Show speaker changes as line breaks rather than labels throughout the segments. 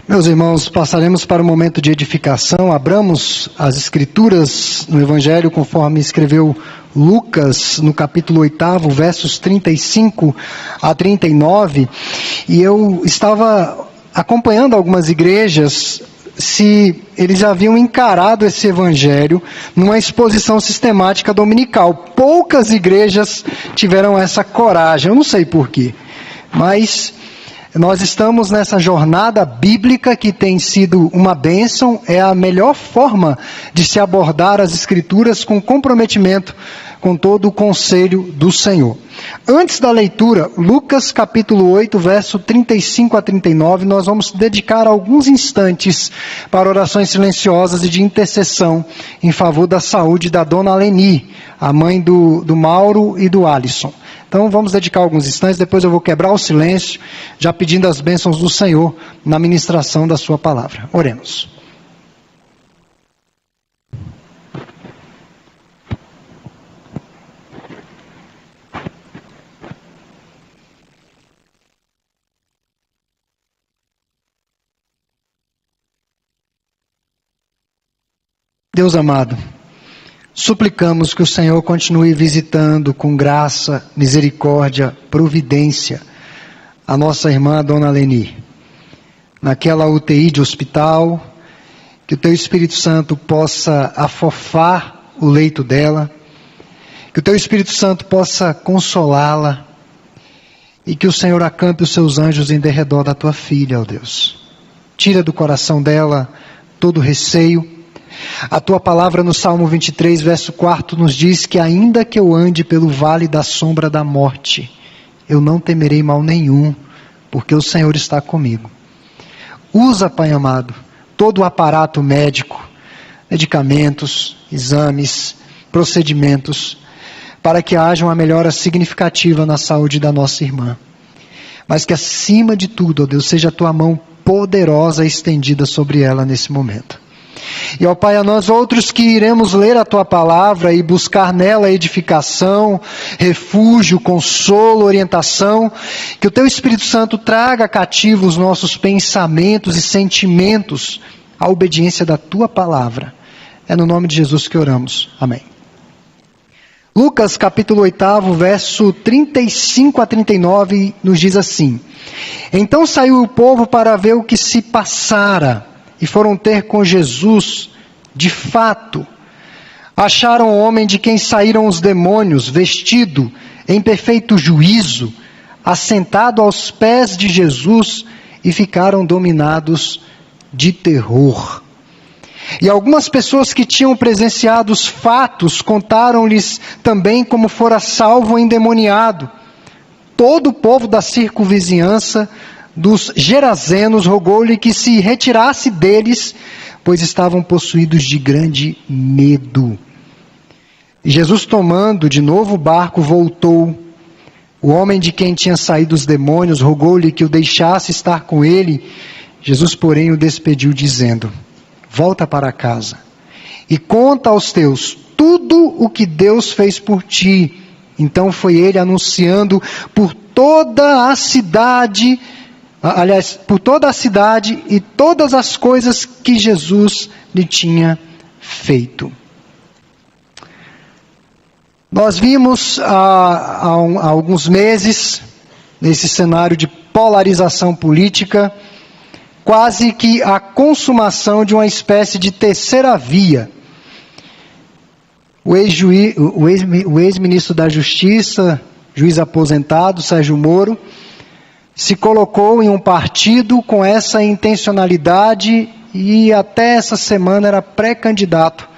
Meus irmãos, passaremos para o momento de edificação. Abramos as Escrituras no Evangelho conforme escreveu Lucas, no capítulo 8, versos 35 a 39. E eu estava acompanhando algumas igrejas se eles haviam encarado esse Evangelho numa exposição sistemática dominical. Poucas igrejas tiveram essa coragem, eu não sei porquê, mas nós estamos nessa jornada bíblica que tem sido uma bênção. É a melhor forma de se abordar as Escrituras com comprometimento com todo o conselho do Senhor. Antes da leitura, Lucas capítulo 8, verso 35 a 39, nós vamos dedicar alguns instantes para orações silenciosas e de intercessão em favor da saúde da dona Leni, a mãe do Mauro e do Alisson. Então vamos dedicar alguns instantes, depois eu vou quebrar o silêncio, já pedindo as bênçãos do Senhor na ministração da sua palavra. Oremos. Deus amado, suplicamos que o Senhor continue visitando com graça, misericórdia, providência a nossa irmã Dona Leni, naquela UTI de hospital, que o Teu Espírito Santo possa afofar o leito dela, que o Teu Espírito Santo possa consolá-la e que o Senhor acampe os Seus anjos em derredor da Tua filha, ó Deus. Tira do coração dela todo receio. A Tua palavra no Salmo 23, verso 4, nos diz que ainda que eu ande pelo vale da sombra da morte, eu não temerei mal nenhum, porque o Senhor está comigo. Usa, Pai amado, todo o aparato médico, medicamentos, exames, procedimentos, para que haja uma melhora significativa na saúde da nossa irmã. Mas que acima de tudo, ó Deus, seja a Tua mão poderosa estendida sobre ela nesse momento. E, ó Pai, a nós outros que iremos ler a Tua palavra e buscar nela edificação, refúgio, consolo, orientação, que o Teu Espírito Santo traga cativo os nossos pensamentos e sentimentos à obediência da Tua palavra. É no nome de Jesus que oramos. Amém. Lucas capítulo 8, verso 35 a 39, nos diz assim: Então saiu o povo para ver o que se passara, e foram ter com Jesus. De fato, acharam o homem de quem saíram os demônios, vestido em perfeito juízo, assentado aos pés de Jesus, e ficaram dominados de terror. E algumas pessoas que tinham presenciado os fatos contaram-lhes também como fora salvo o endemoniado. Todo o povo da circunvizinhança dos Gerazenos rogou-lhe que se retirasse deles, pois estavam possuídos de grande medo. E Jesus, tomando de novo o barco, voltou. O homem de quem tinha saído os demônios rogou-lhe que o deixasse estar com ele. Jesus, porém, o despediu, dizendo: Volta para casa e conta aos teus tudo o que Deus fez por ti. Então foi ele anunciando por toda a cidade, por toda a cidade e todas as coisas que Jesus lhe tinha feito. Nós vimos há alguns meses, nesse cenário de polarização política, quase que a consumação de uma espécie de terceira via. O ex-ministro da Justiça, juiz aposentado, Sérgio Moro, se colocou em um partido com essa intencionalidade e até essa semana era pré-candidato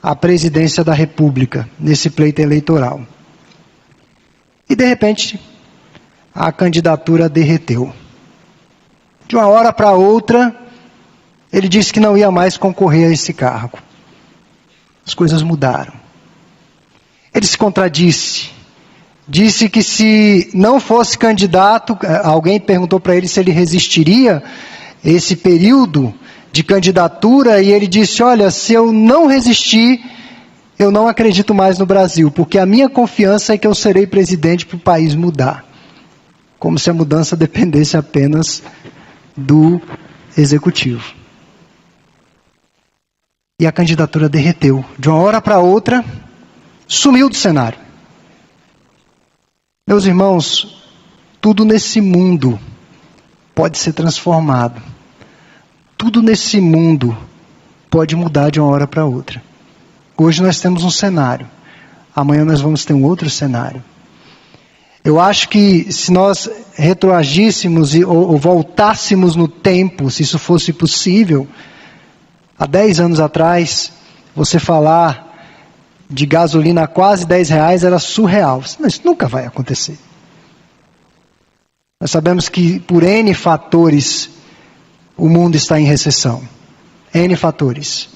à presidência da República, nesse pleito eleitoral. E de repente, a candidatura derreteu. De uma hora para outra, ele disse que não ia mais concorrer a esse cargo. As coisas mudaram. Ele se contradisse. Disse que se não fosse candidato, alguém perguntou para ele se ele resistiria esse período de candidatura, e ele disse: olha, se eu não resistir, eu não acredito mais no Brasil, porque a minha confiança é que eu serei presidente para o país mudar. Como se a mudança dependesse apenas do executivo. E a candidatura derreteu. De uma hora para outra, sumiu do cenário. Meus irmãos, tudo nesse mundo pode ser transformado. Tudo nesse mundo pode mudar de uma hora para outra. Hoje nós temos um cenário. Amanhã nós vamos ter um outro cenário. Eu acho que se nós retroagíssemos ou voltássemos no tempo, se isso fosse possível, há 10 anos atrás, você falar de gasolina a quase R$10 era surreal. Mas isso nunca vai acontecer. Nós sabemos que por N fatores o mundo está em recessão. N fatores.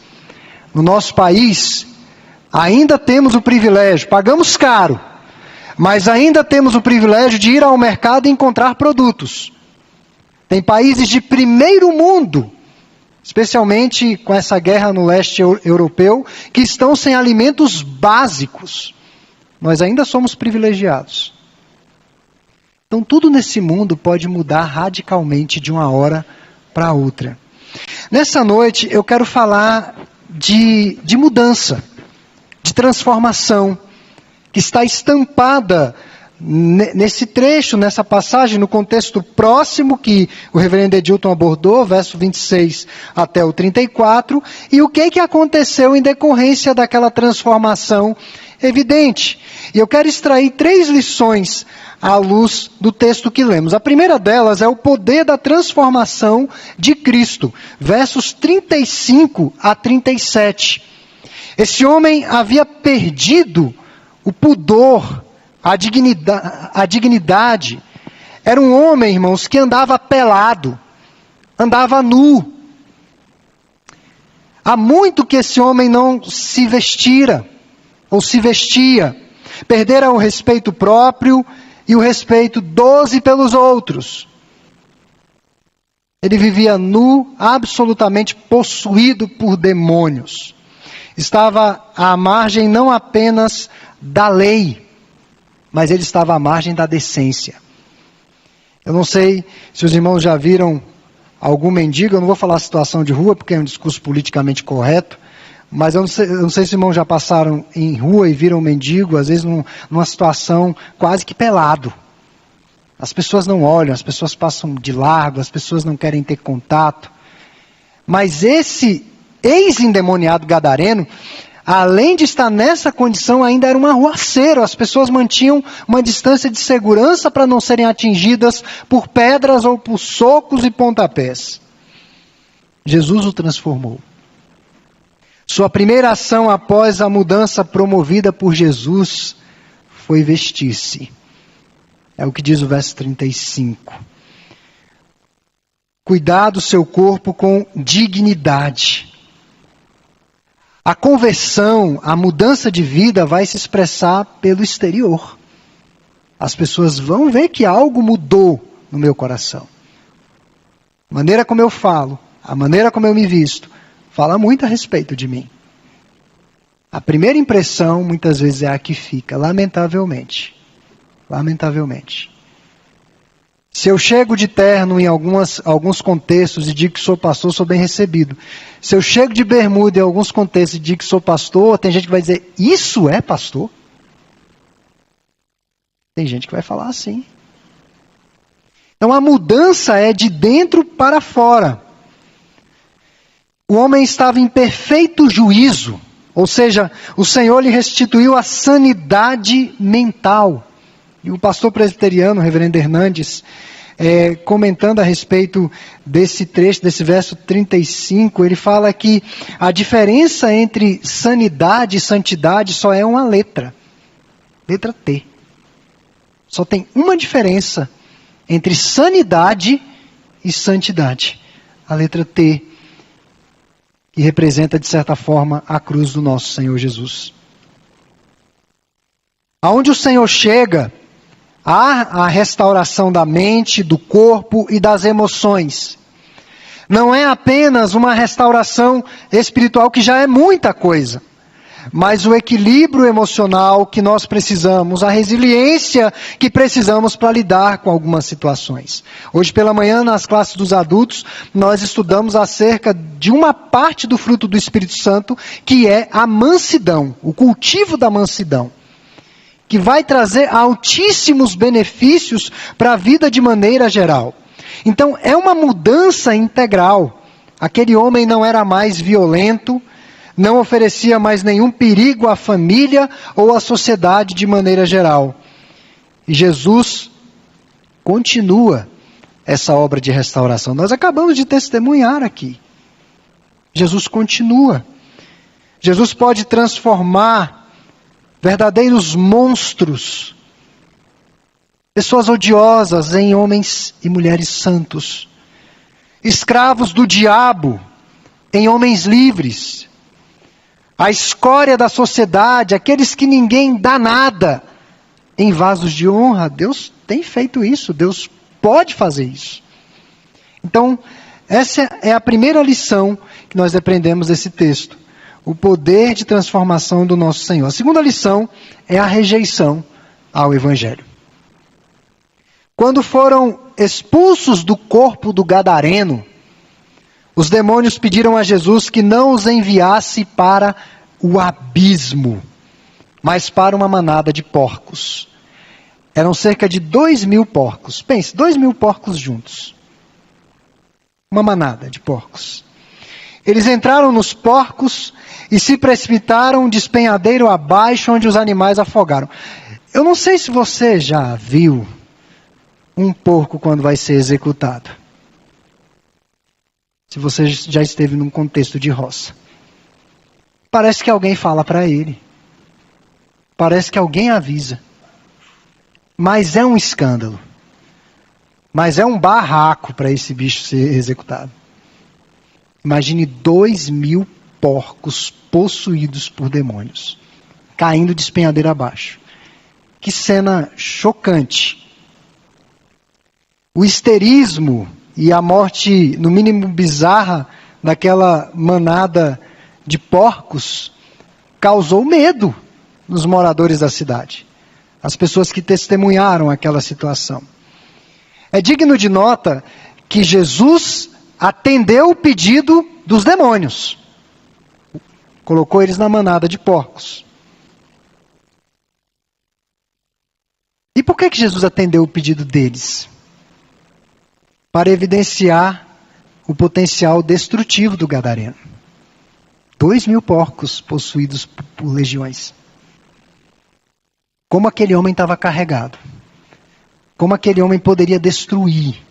No nosso país, ainda temos o privilégio, pagamos caro, mas ainda temos o privilégio de ir ao mercado e encontrar produtos. Tem países de primeiro mundo, especialmente com essa guerra no leste europeu, que estão sem alimentos básicos. Nós ainda somos privilegiados. Então tudo nesse mundo pode mudar radicalmente de uma hora para outra. Nessa noite eu quero falar de mudança, de transformação, que está estampada nesse trecho, nessa passagem, no contexto próximo que o reverendo Edilton abordou, verso 26 até o 34, e o que aconteceu em decorrência daquela transformação evidente. E eu quero extrair 3 lições à luz do texto que lemos. A primeira delas é o poder da transformação de Cristo, versos 35 a 37. Esse homem havia perdido o pudor, a dignidade. Era um homem, irmãos, que andava pelado, andava nu. Há muito que esse homem não se vestira, ou se vestia. Perdera o respeito próprio e o respeito dos e pelos outros. Ele vivia nu, absolutamente possuído por demônios. Estava à margem não apenas da lei, mas ele estava à margem da decência. Eu não sei se os irmãos já viram algum mendigo, eu não vou falar situação de rua, porque é um discurso politicamente correto, mas eu não sei se os irmãos já passaram em rua e viram um mendigo, às vezes numa situação quase que pelado. As pessoas não olham, as pessoas passam de largo, as pessoas não querem ter contato. Mas esse ex-endemoniado gadareno, além de estar nessa condição, ainda era um arruaceiro. As pessoas mantinham uma distância de segurança para não serem atingidas por pedras ou por socos e pontapés. Jesus o transformou. Sua primeira ação após a mudança promovida por Jesus foi vestir-se. É o que diz o verso 35. Cuidar do seu corpo com dignidade. A conversão, a mudança de vida vai se expressar pelo exterior. As pessoas vão ver que algo mudou no meu coração. A maneira como eu falo, a maneira como eu me visto, fala muito a respeito de mim. A primeira impressão, muitas vezes, é a que fica, lamentavelmente. Lamentavelmente. Se eu chego de terno em alguns contextos e digo que sou pastor, sou bem recebido. Se eu chego de bermuda em alguns contextos e digo que sou pastor, tem gente que vai dizer, isso é pastor? Tem gente que vai falar assim. Então a mudança é de dentro para fora. O homem estava em perfeito juízo, ou seja, o Senhor lhe restituiu a sanidade mental. E o pastor presbiteriano, o reverendo Hernandes, comentando a respeito desse trecho, desse verso 35, ele fala que a diferença entre sanidade e santidade só é uma letra. Letra T. Só tem uma diferença entre sanidade e santidade. A letra T, que representa, de certa forma, a cruz do nosso Senhor Jesus. Aonde o Senhor chega, há a restauração da mente, do corpo e das emoções. Não é apenas uma restauração espiritual, que já é muita coisa, mas o equilíbrio emocional que nós precisamos, a resiliência que precisamos para lidar com algumas situações. Hoje pela manhã, nas classes dos adultos, nós estudamos acerca de uma parte do fruto do Espírito Santo, que é a mansidão, o cultivo da mansidão, que vai trazer altíssimos benefícios para a vida de maneira geral. Então, é uma mudança integral. Aquele homem não era mais violento, não oferecia mais nenhum perigo à família ou à sociedade de maneira geral. E Jesus continua essa obra de restauração. Nós acabamos de testemunhar aqui. Jesus continua. Jesus pode transformar verdadeiros monstros, pessoas odiosas, em homens e mulheres santos. Escravos do diabo em homens livres. A escória da sociedade, aqueles que ninguém dá nada, em vasos de honra. Deus tem feito isso, Deus pode fazer isso. Então, essa é a primeira lição que nós aprendemos desse texto. O poder de transformação do nosso Senhor. A segunda lição é a rejeição ao Evangelho. Quando foram expulsos do corpo do gadareno, os demônios pediram a Jesus que não os enviasse para o abismo, mas para uma manada de porcos. Eram cerca de 2.000 porcos. Pense, 2.000 porcos juntos. Uma manada de porcos. Eles entraram nos porcos e se precipitaram despenhadeiro abaixo, onde os animais afogaram. Eu não sei se você já viu um porco quando vai ser executado. Se você já esteve num contexto de roça. Parece que alguém fala para ele. Parece que alguém avisa. Mas é um escândalo. Mas é um barraco para esse bicho ser executado. Imagine 2.000 porcos possuídos por demônios. Caindo de despenhadeiro abaixo. Que cena chocante. O histerismo e a morte, no mínimo bizarra, daquela manada de porcos, causou medo nos moradores da cidade. As pessoas que testemunharam aquela situação. É digno de nota que Jesus atendeu o pedido dos demônios. Colocou eles na manada de porcos. E por que Jesus atendeu o pedido deles? Para evidenciar o potencial destrutivo do gadareno. 2.000 porcos possuídos por legiões. Como aquele homem estava carregado. Como aquele homem poderia destruir.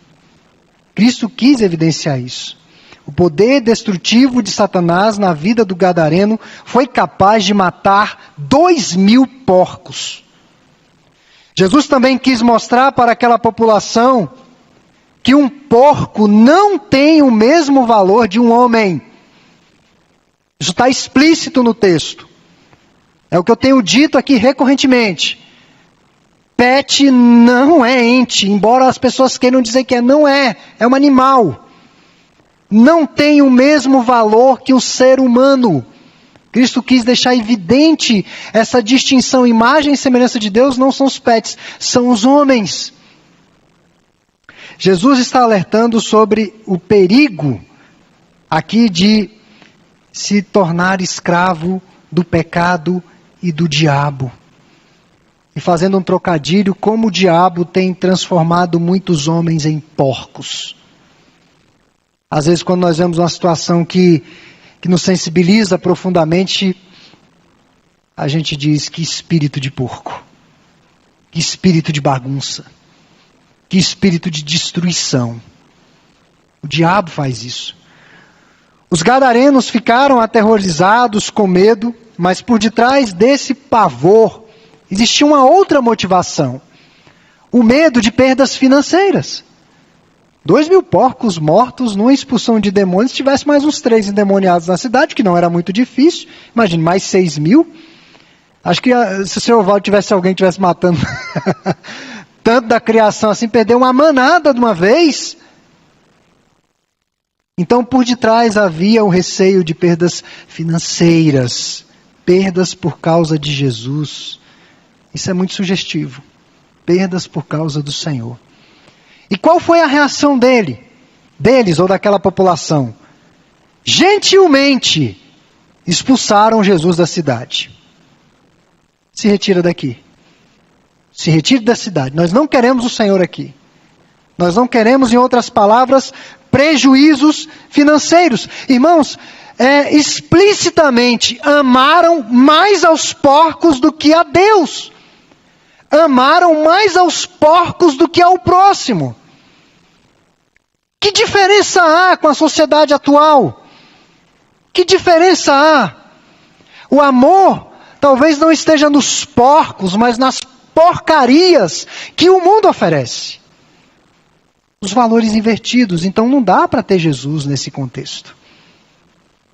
Cristo quis evidenciar isso. O poder destrutivo de Satanás na vida do gadareno foi capaz de matar 2.000 porcos. Jesus também quis mostrar para aquela população que um porco não tem o mesmo valor de um homem. Isso está explícito no texto. É o que eu tenho dito aqui recorrentemente. Pet não é ente, embora as pessoas queiram dizer que não é um animal. Não tem o mesmo valor que o ser humano. Cristo quis deixar evidente essa distinção. Imagem e semelhança de Deus não são os pets, são os homens. Jesus está alertando sobre o perigo aqui de se tornar escravo do pecado e do diabo. E fazendo um trocadilho, como o diabo tem transformado muitos homens em porcos. Às vezes, quando nós vemos uma situação que nos sensibiliza profundamente, a gente diz: que espírito de porco, que espírito de bagunça, que espírito de destruição. O diabo faz isso. Os gadarenos ficaram aterrorizados, com medo, mas por detrás desse pavor existia uma outra motivação. O medo de perdas financeiras. 2.000 porcos mortos numa expulsão de demônios. Se tivesse mais uns 3 endemoniados na cidade, que não era muito difícil. Imagine, mais 6.000. Acho que se o Sr. Valdo tivesse alguém que estivesse matando tanto da criação assim, perder uma manada de uma vez. Então, por detrás havia o receio de perdas financeiras. perdas por causa de Jesus. Isso é muito sugestivo. Perdas por causa do Senhor. E qual foi a reação deles ou daquela população? Gentilmente expulsaram Jesus da cidade. Se retira daqui. Se retire da cidade. Nós não queremos o Senhor aqui. Nós não queremos, em outras palavras, prejuízos financeiros. Irmãos, explicitamente amaram mais aos porcos do que a Deus. Amaram mais aos porcos do que ao próximo. Que diferença há com a sociedade atual? Que diferença há? O amor talvez não esteja nos porcos, mas nas porcarias que o mundo oferece. Os valores invertidos. Então não dá para ter Jesus nesse contexto.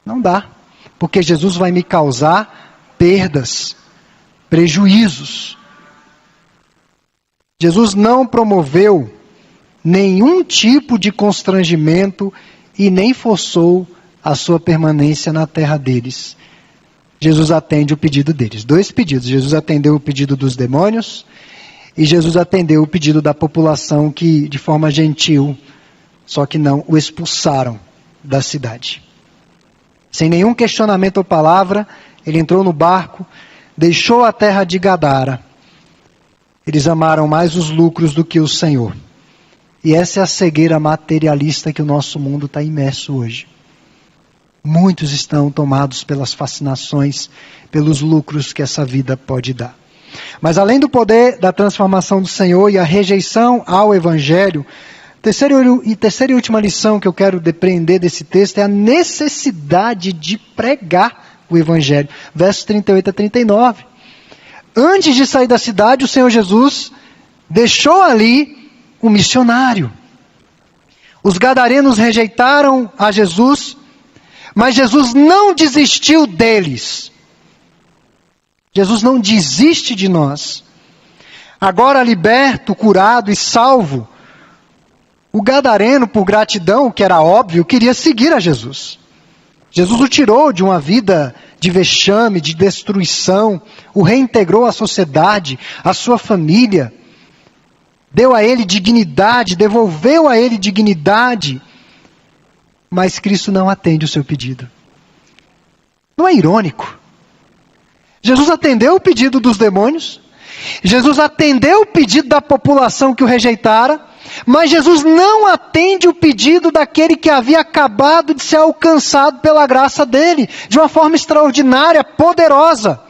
Não dá. Porque Jesus vai me causar perdas, prejuízos. Jesus não promoveu nenhum tipo de constrangimento e nem forçou a sua permanência na terra deles. Jesus atende o pedido deles. 2 pedidos. Jesus atendeu o pedido dos demônios e Jesus atendeu o pedido da população que, de forma gentil, só que não o expulsaram da cidade. Sem nenhum questionamento ou palavra, ele entrou no barco, deixou a terra de Gadara. Eles amaram mais os lucros do que o Senhor. E essa é a cegueira materialista que o nosso mundo está imerso hoje. Muitos estão tomados pelas fascinações, pelos lucros que essa vida pode dar. Mas além do poder da transformação do Senhor e a rejeição ao Evangelho, terceira e última lição que eu quero depreender desse texto é a necessidade de pregar o Evangelho. Versos 38 a 39. Antes de sair da cidade, o Senhor Jesus deixou ali um missionário. Os gadarenos rejeitaram a Jesus, mas Jesus não desistiu deles. Jesus não desiste de nós. Agora liberto, curado e salvo, o gadareno, por gratidão, que era óbvio, queria seguir a Jesus. Jesus o tirou de uma vida de vexame, de destruição, o reintegrou à sociedade, à sua família, deu a ele dignidade, devolveu a ele dignidade, mas Cristo não atende o seu pedido. Não é irônico? Jesus atendeu o pedido dos demônios, Jesus atendeu o pedido da população que o rejeitara, mas Jesus não atende o pedido daquele que havia acabado de ser alcançado pela graça dele, de uma forma extraordinária, poderosa.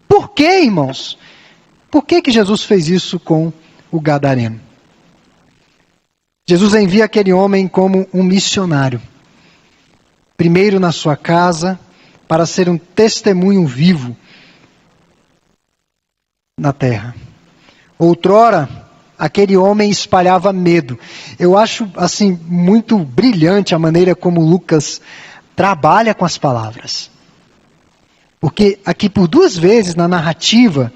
Por quê, irmãos? Por que Jesus fez isso com o gadareno? Jesus envia aquele homem como um missionário. Primeiro na sua casa, para ser um testemunho vivo na terra. Outrora, aquele homem espalhava medo. Eu acho assim muito brilhante a maneira como Lucas trabalha com as palavras. Porque aqui por 2 vezes na narrativa,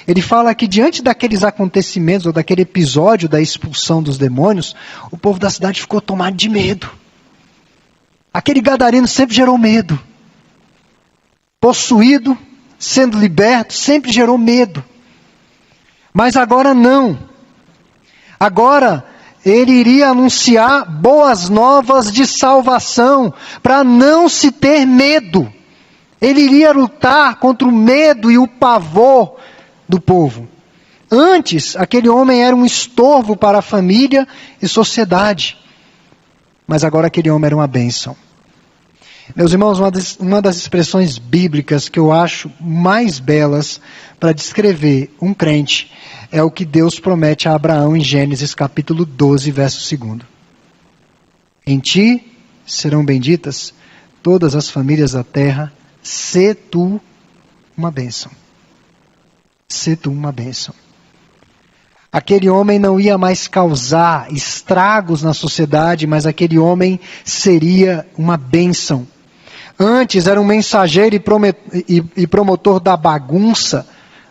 ele fala que diante daqueles acontecimentos, ou daquele episódio da expulsão dos demônios, o povo da cidade ficou tomado de medo. Aquele gadareno sempre gerou medo. Possuído, sendo liberto, sempre gerou medo. Mas agora não. Agora ele iria anunciar boas novas de salvação, para não se ter medo. Ele iria lutar contra o medo e o pavor do povo. Antes, aquele homem era um estorvo para a família e sociedade. Mas agora aquele homem era uma bênção. Meus irmãos, uma das expressões bíblicas que eu acho mais belas para descrever um crente é o que Deus promete a Abraão em Gênesis capítulo 12, verso 2. Em ti serão benditas todas as famílias da terra, se tu uma bênção. Se tu uma bênção. Aquele homem não ia mais causar estragos na sociedade, mas aquele homem seria uma bênção. Antes era um mensageiro e promotor da bagunça,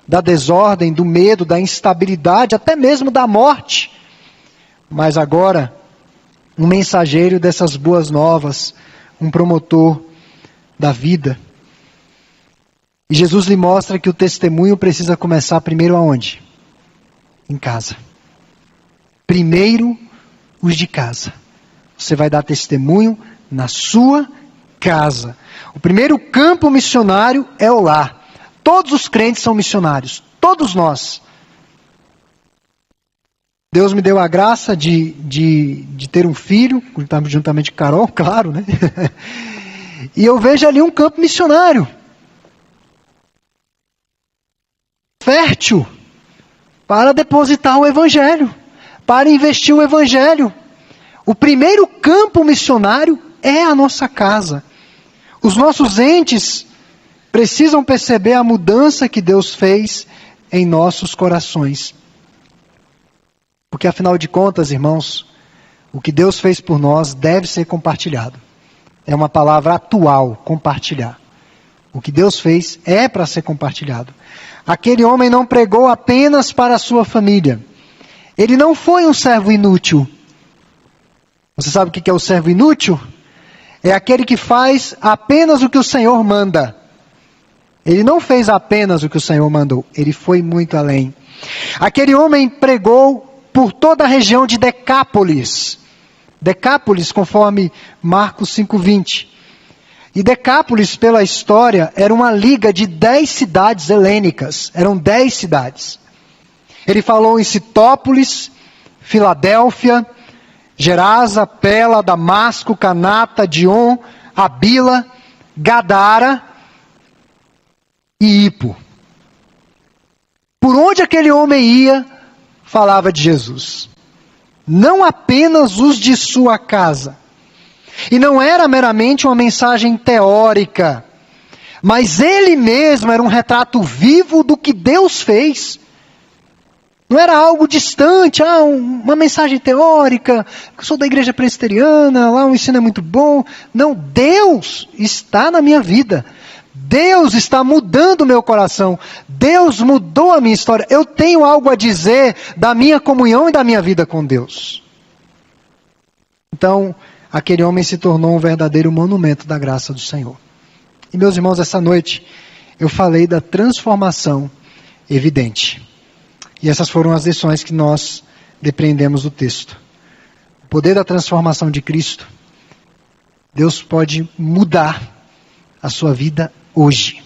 da desordem, do medo, da instabilidade, até mesmo da morte. Mas agora, um mensageiro dessas boas novas, um promotor da vida. E Jesus lhe mostra que o testemunho precisa começar primeiro aonde? Em casa. Primeiro os de casa. Você vai dar testemunho na sua casa. O primeiro campo missionário é o lar. Todos os crentes são missionários. Todos nós. Deus me deu a graça de ter um filho, juntamente com Carol, claro, né? E eu vejo ali um campo missionário. Fértil. Para depositar o Evangelho. Para investir o Evangelho. O primeiro campo missionário é a nossa casa. Os nossos entes precisam perceber a mudança que Deus fez em nossos corações. Porque afinal de contas, irmãos, o que Deus fez por nós deve ser compartilhado. É uma palavra atual, compartilhar. O que Deus fez é para ser compartilhado. Aquele homem não pregou apenas para a sua família. Ele não foi um servo inútil. Você sabe o que é o servo inútil? É aquele que faz apenas o que o Senhor manda. Ele não fez apenas o que o Senhor mandou. Ele foi muito além. Aquele homem pregou por toda a região de Decápolis. Decápolis, conforme Marcos 5:20. E Decápolis, pela história, era uma liga de 10 cidades helênicas. Eram 10 cidades. Ele falou em Citópolis, Filadélfia, Gerasa, Pela, Damasco, Canata, Dion, Abila, Gadara e Ipo. Por onde aquele homem ia, falava de Jesus. Não apenas os de sua casa. E não era meramente uma mensagem teórica, mas ele mesmo era um retrato vivo do que Deus fez. Não era algo distante, uma mensagem teórica, eu sou da igreja presbiteriana, lá o ensino é muito bom. Não, Deus está na minha vida. Deus está mudando o meu coração. Deus mudou a minha história. Eu tenho algo a dizer da minha comunhão e da minha vida com Deus. Então, aquele homem se tornou um verdadeiro monumento da graça do Senhor. E meus irmãos, essa noite eu falei da transformação evidente. E essas foram as lições que nós depreendemos do texto. O poder da transformação de Cristo. Deus pode mudar a sua vida hoje.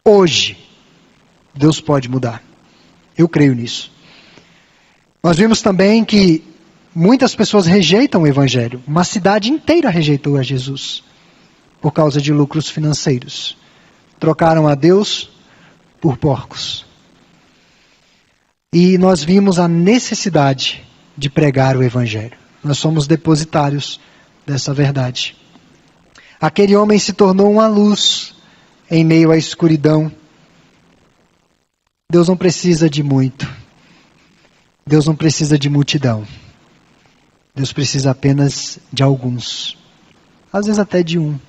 Hoje, Deus pode mudar. Eu creio nisso. Nós vimos também que muitas pessoas rejeitam o Evangelho. Uma cidade inteira rejeitou a Jesus por causa de lucros financeiros. Trocaram a Deus por porcos. E nós vimos a necessidade de pregar o Evangelho. Nós somos depositários dessa verdade. Aquele homem se tornou uma luz em meio à escuridão. Deus não precisa de muito. Deus não precisa de multidão. Deus precisa apenas de alguns. Às vezes até de um.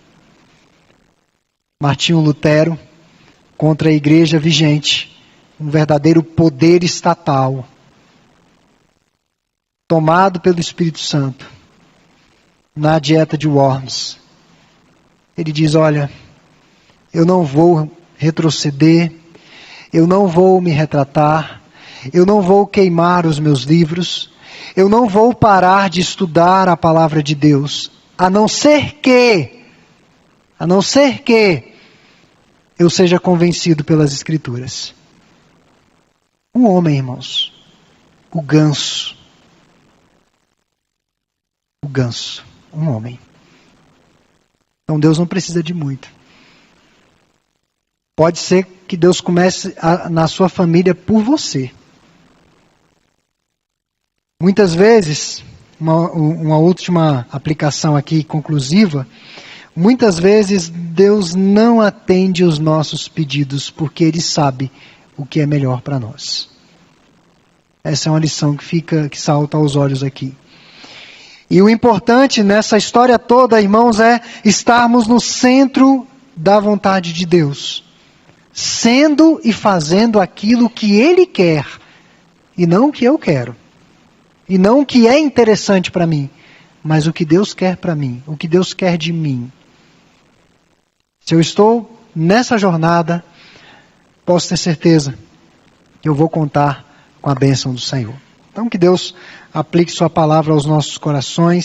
Martinho Lutero, contra a igreja vigente, um verdadeiro poder estatal, tomado pelo Espírito Santo, na dieta de Worms. Ele diz, olha, eu não vou retroceder, eu não vou me retratar, eu não vou queimar os meus livros, eu não vou parar de estudar a palavra de Deus, a não ser que eu seja convencido pelas Escrituras. Um homem, irmãos, o ganso, um homem. Então Deus não precisa de muito. Pode ser que Deus comece na sua família por você. Muitas vezes, uma última aplicação aqui conclusiva, muitas vezes Deus não atende os nossos pedidos porque Ele sabe o que é melhor para nós. Essa é uma lição que salta aos olhos aqui. E o importante nessa história toda, irmãos, é estarmos no centro da vontade de Deus. Sendo e fazendo aquilo que Ele quer, e não o que eu quero. E não o que é interessante para mim, mas o que Deus quer para mim, o que Deus quer de mim. Se eu estou nessa jornada, posso ter certeza que eu vou contar com a bênção do Senhor. Então que Deus aplique sua palavra aos nossos corações.